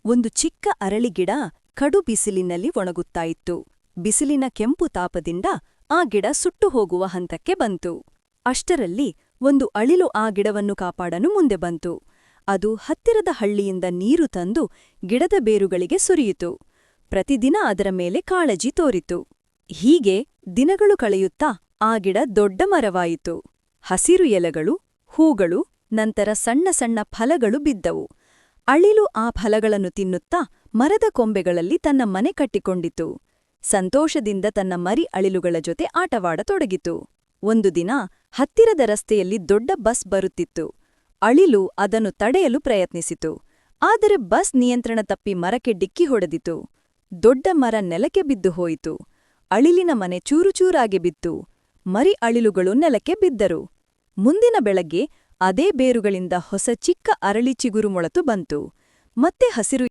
ಒಂದು ಚಿಕ್ಕ ಅರಳಿಗಿಡ ಕಡು ಬಿಸಿಲಿನಲ್ಲಿ ಒಣಗುತ್ತಾ ಇತ್ತು. ಬಿಸಿಲಿನ ಕೆಂಪು ತಾಪದಿಂದ ಆ ಗಿಡ ಸುಟ್ಟು ಹೋಗುವ ಹಂತಕ್ಕೆ ಬಂತು. ಅಷ್ಟರಲ್ಲಿ ಒಂದು ಅಳಿಲು ಆ ಗಿಡವನ್ನು ಕಾಪಾಡಲು ಮುಂದೆ ಬಂತು. ಅದು ಹತ್ತಿರದ ಹಳ್ಳಿಯಿಂದ ನೀರು ತಂದು ಗಿಡದ ಬೇರುಗಳಿಗೆ ಸುರಿಯಿತು. ಪ್ರತಿದಿನ ಅದರ ಮೇಲೆ ಕಾಳಜಿ ತೋರಿತು. ಹೀಗೆ ದಿನಗಳು ಕಳೆಯುತ್ತಾ ಆ ಗಿಡ ದೊಡ್ಡ ಮರವಾಯಿತು. ಹಸಿರು ಎಲೆಗಳು, ಹೂಗಳು, ನಂತರ ಸಣ್ಣ ಸಣ್ಣ ಫಲಗಳು ಬಿದ್ದವು. ಅಳಿಲು ಆ ಫಲಗಳನ್ನು ತಿನ್ನುತ್ತಾ ಮರದ ಕೊಂಬೆಗಳಲ್ಲಿ ತನ್ನ ಮನೆ ಕಟ್ಟಿಕೊಂಡಿತು. ಸಂತೋಷದಿಂದ ತನ್ನ ಮರಿ ಅಳಿಲುಗಳ ಜೊತೆ ಆಟವಾಡತೊಡಗಿತು. ಒಂದು ದಿನ ಹತ್ತಿರದ ರಸ್ತೆಯಲ್ಲಿ ದೊಡ್ಡ ಬಸ್ ಬರುತ್ತಿತ್ತು. ಅಳಿಲು ಅದನ್ನು ತಡೆಯಲು ಪ್ರಯತ್ನಿಸಿತು. ಆದರೆ ಬಸ್ ನಿಯಂತ್ರಣ ತಪ್ಪಿ ಮರಕ್ಕೆ ಡಿಕ್ಕಿ ಹೊಡೆದಿತು. ದೊಡ್ಡ ಮರ ನೆಲಕ್ಕೆ ಬಿದ್ದು ಹೋಯಿತು. ಅಳಿಲಿನ ಮನೆ ಚೂರುಚೂರಾಗಿ ಬಿತ್ತು. ಮರಿ ಅಳಿಲುಗಳು ನೆಲಕ್ಕೆ ಬಿದ್ದರು. ಮುಂದಿನ ಬೆಳಗ್ಗೆ ಅದೇ ಬೇರುಗಳಿಂದ ಹೊಸ ಚಿಕ್ಕ ಅರಳಿ ಚಿಗುರು ಮೊಳತು ಬಂತು. ಮತ್ತೆ ಹಸಿರು